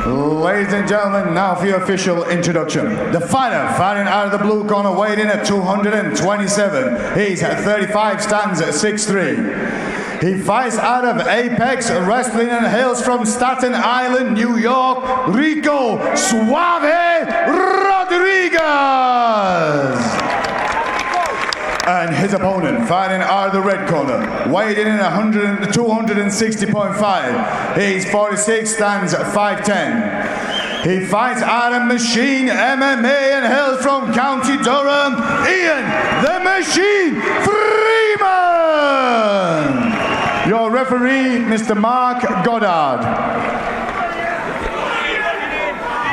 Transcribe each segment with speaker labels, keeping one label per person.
Speaker 1: Ladies and gentlemen, now for your official introduction. The fighter fighting out of the blue corner, weighed in at 227. He's at 35, stands at 6'3". He fights out of Apex Wrestling and hails from Staten Island, New York, Rico Suave Rodriguez. And his opponent, fighting out of the red corner, weighed in at 260.5. He's 46, stands at 5'10". He fights out of Machine MMA and hails from County Durham, Ian the Machine Freeman. Your referee, Mr. Mark Goddard.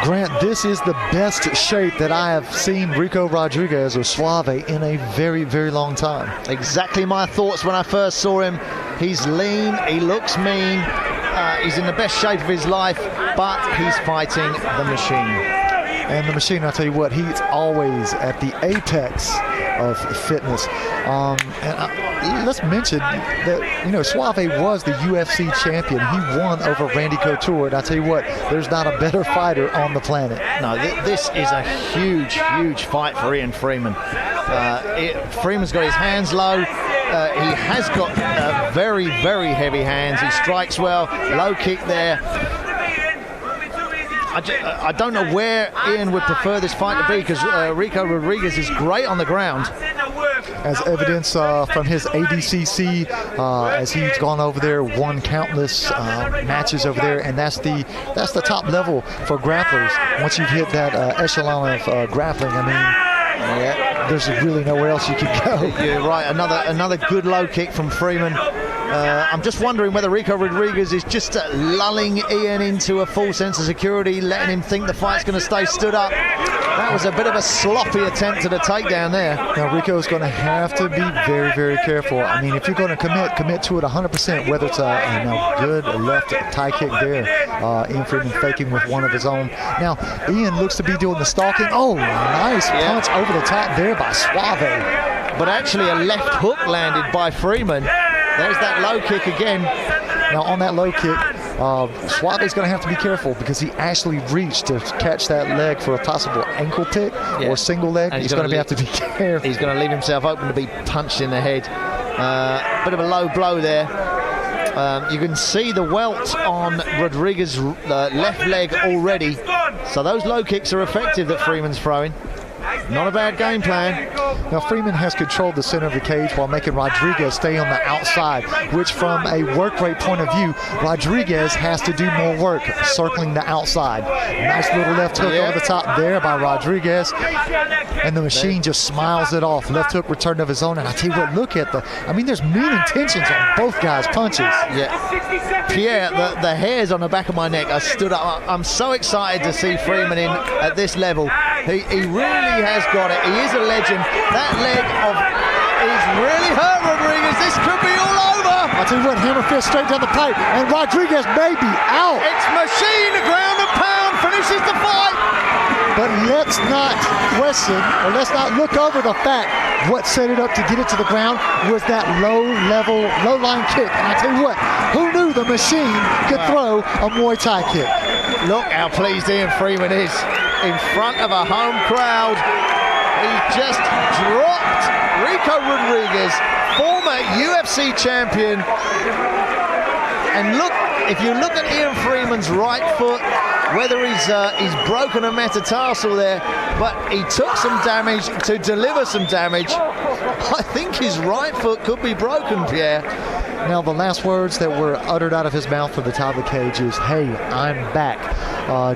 Speaker 2: Grant, this is the best shape that I have seen Rico Rodriguez or Suave in a very, very long time.
Speaker 3: Exactly my thoughts when I first saw him. He's lean, he looks mean, he's in the best shape of his life, but he's fighting the Machine.
Speaker 2: And the Machine, I'll tell you what, he's always at the apex of fitness. Let's mention that, you know, Suave was the UFC champion. He won over Randy Couture. And I'll tell you what, there's not a better fighter on the planet.
Speaker 3: No, this is a huge, huge fight for Ian Freeman. Freeman's got his hands low. He has got very, very heavy hands. He strikes well. Low kick there. I don't know where Ian would prefer this fight to be, because Rico Rodriguez is great on the ground.
Speaker 2: As evidence from his ADCC, as he's gone over there, won countless matches over there, and that's the top level for grapplers. Once you've hit that echelon of grappling, I mean, yeah, there's really nowhere else you can go.
Speaker 3: You're right. Another good low kick from Freeman. I'm just wondering whether Rico Rodriguez is just lulling Ian into a full sense of security, letting him think the fight's going to stay stood up. That was a bit of a sloppy attempt at a takedown there.
Speaker 2: Now, Rico's going to have to be very, very careful. I mean, if you're going to commit to it 100%, whether it's a good left tie kick there, Ian Freeman faking with one of his own. Now, Ian looks to be doing the stalking. Oh, nice punch over the top there by Suave.
Speaker 3: But actually a left hook landed by Freeman. There's that low kick again.
Speaker 2: Now on that low kick, Suave's going to have to be careful, because he actually reached to catch that leg for a possible ankle pick or single leg. And he's going to have to be careful.
Speaker 3: He's going to leave himself open to be punched in the head. Bit of a low blow there. You can see the welt on Rodriguez's left leg already. So those low kicks are effective that Freeman's throwing. Not a bad game plan.
Speaker 2: Now, Freeman has controlled the center of the cage while making Rodriguez stay on the outside, which from a work rate point of view, Rodriguez has to do more work circling the outside. Nice little left hook over the top there by Rodriguez. And the Machine just smiles it off. Left hook return of his own. And I tell you what, look at there's mean intentions on both guys' punches.
Speaker 3: Yeah. Pierre, the hairs on the back of my neck are stood up. I'm so excited to see Freeman in at this level. He really has got it. He is a legend. That leg is really hurt Rodriguez. This could be all over.
Speaker 2: I tell you what, hammer fist straight down the pipe, and Rodriguez may be out.
Speaker 3: It's Machine, the ground and pound, finishes the fight.
Speaker 2: But let's not question, or let's not look over the fact what set it up to get it to the ground was that low-level, low-line kick. And I tell you what, who knew the Machine could throw a Muay Thai kick?
Speaker 3: Look how pleased Ian Freeman is. In front of a home crowd, he just dropped Rico Rodriguez, former UFC champion. And look, if you look at Ian Freeman's right foot, whether he's broken a metatarsal there, but he took some damage to deliver some damage. I think his right foot could be broken, Pierre.
Speaker 2: Now, the last words that were uttered out of his mouth from the top of the cage is, "Hey, I'm back."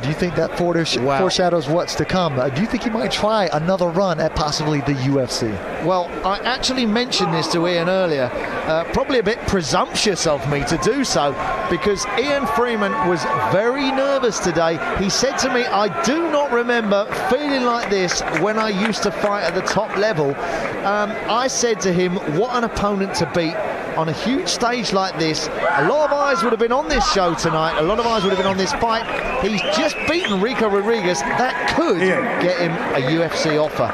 Speaker 2: Do you think that foreshadows what's to come? Do you think he might try another run at possibly the UFC?
Speaker 3: Well, I actually mentioned this to Ian earlier. Probably a bit presumptuous of me to do so, because Ian Freeman was very nervous today. He said to me, "I do not remember feeling like this when I used to fight at the top level." I said to him, what an opponent to beat on a huge stage like this. A lot of eyes would have been on this show tonight. A lot of eyes would have been on this fight. He's just beaten Rico Rodriguez. That could get him a UFC offer.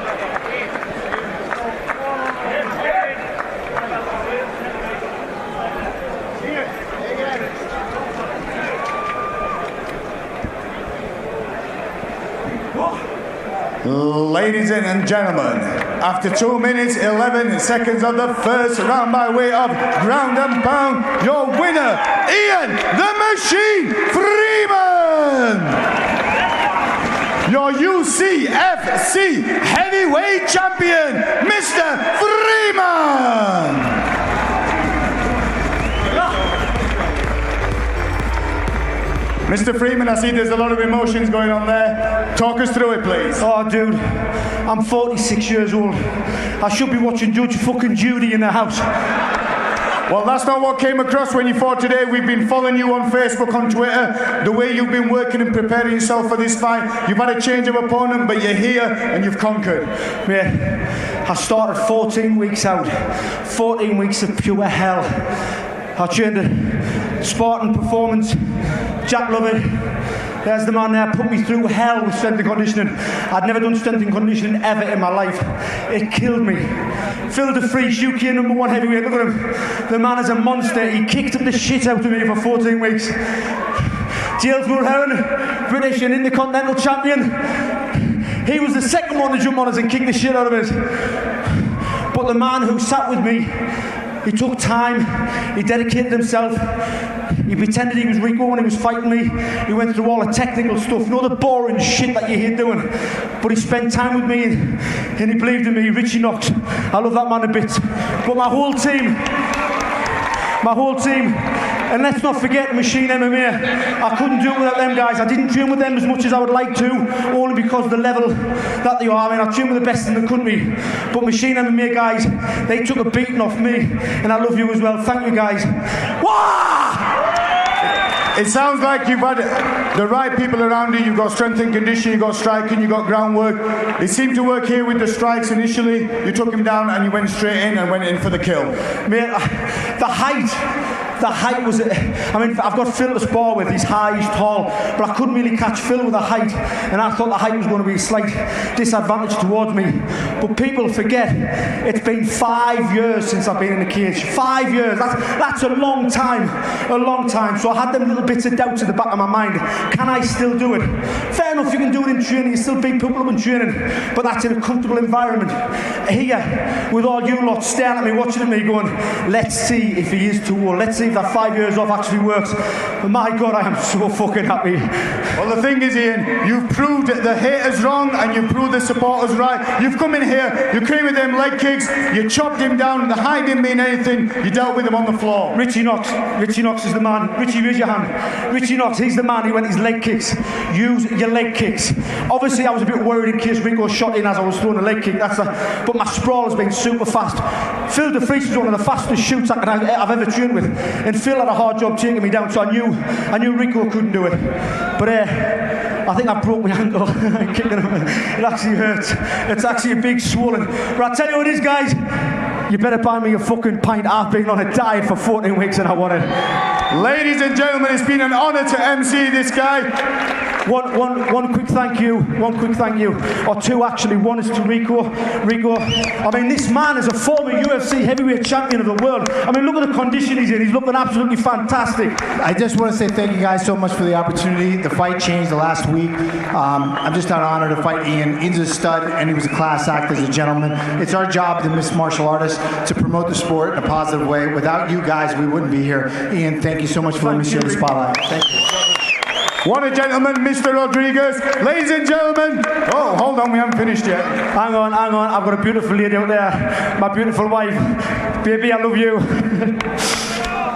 Speaker 1: Ladies and gentlemen, after 2 minutes 11 seconds of the first round by way of ground and pound, your winner, Ian the Machine Freeman! Your UFC heavyweight champion, Mr. Freeman! Mr. Freeman, I see there's a lot of emotions going on there. Talk us through it, please.
Speaker 4: Oh, dude, I'm 46 years old. I should be watching Judge fucking Judy in the house.
Speaker 1: Well, that's not what came across when you fought today. We've been following you on Facebook, on Twitter, the way you've been working and preparing yourself for this fight. You've had a change of opponent, but you're here and you've conquered.
Speaker 4: Yeah, I started 14 weeks out. 14 weeks of pure hell. I trained at Spartan Performance. Jack Lovett, there's the man there, put me through hell with strength and conditioning. I'd never done strength and conditioning ever in my life. It killed me. Phil DeFreeze, UK #1 heavyweight, look at him. The man is a monster. He kicked up the shit out of me for 14 weeks. James Mulheron, British and Intercontinental champion. He was the second one to jump on us and kick the shit out of us. But the man who sat with me, he took time, he dedicated himself. He pretended he was Rico when he was fighting me. He went through all the technical stuff, you know, the boring shit that you hear doing. But he spent time with me and he believed in me. Richie Knox, I love that man a bit. But my whole team, and let's not forget Machine MMA. I couldn't do it without them guys. I didn't train with them as much as I would like to, only because of the level that they are. I mean, I train with the best in the country. But Machine MMA guys, they took a beating off me, and I love you as well. Thank you guys. Wah!
Speaker 1: It sounds like you've had the right people around you. You've got strength and conditioning, you've got striking, you've got groundwork. It seemed to work here with the strikes initially. You took him down and you went straight in and went in for the kill.
Speaker 4: Mate, the height was, I mean, I've got Phil to spar with, he's high, he's tall, but I couldn't really catch Phil with the height, and I thought the height was going to be a slight disadvantage towards me. But people forget, it's been 5 years since I've been in the cage. 5 years, that's a long time, so I had them little bits of doubt at the back of my mind. Can I still do it? Fair enough, you can do it in training, you still beat people up in training, but that's in a comfortable environment. Here, with all you lot staring at me, watching at me going, let's see if he is too old, let's see if that 5 years off actually works. But my God, I am so fucking happy.
Speaker 1: Well, the thing is, Ian, you've proved the haters wrong and you've proved the supporters right. You've come in here, you came with them leg kicks, you chopped him down, the height didn't mean anything, you dealt with him on the floor.
Speaker 4: Richie Knox is the man. Richie, raise your hand. Richie Knox, he's the man who went his leg kicks. Use your leg kicks. Obviously, I was a bit worried in case Rico shot in as I was throwing a leg kick. But my sprawl has been super fast. Phil DeFreeze is one of the fastest shoots I've ever trained with. And Phil had a hard job taking me down, so I knew Rico couldn't do it. But I think I broke my ankle kicking him. It actually hurts. It's actually a big swollen. But I tell you what it is, guys. You better buy me a fucking pint. I've been on a diet for 14 weeks and I want it.
Speaker 1: Ladies and gentlemen, it's been an honor to MC this guy.
Speaker 4: One quick thank you, or two actually. One is to Rico. I mean, this man is a former UFC heavyweight champion of the world. I mean, look at the condition he's in. He's looking absolutely fantastic.
Speaker 5: I just want to say thank you guys so much for the opportunity. The fight changed the last week. I'm just an honor to fight Ian. Ian's a stud, and he was a class act as a gentleman. It's our job, the mixed martial artists, to promote the sport in a positive way. Without you guys, we wouldn't be here. Ian, thank you so much for letting me share the spotlight. Thank you.
Speaker 1: What a gentleman, Mr. Rodriguez. Ladies and gentlemen. Oh, hold on, we haven't finished yet.
Speaker 4: Hang on. I've got a beautiful lady out there. My beautiful wife. Baby, I love you.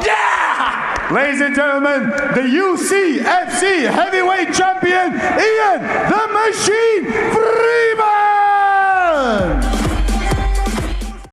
Speaker 4: Yeah!
Speaker 1: Ladies and gentlemen, the UFC heavyweight champion, Ian the Machine Freeman.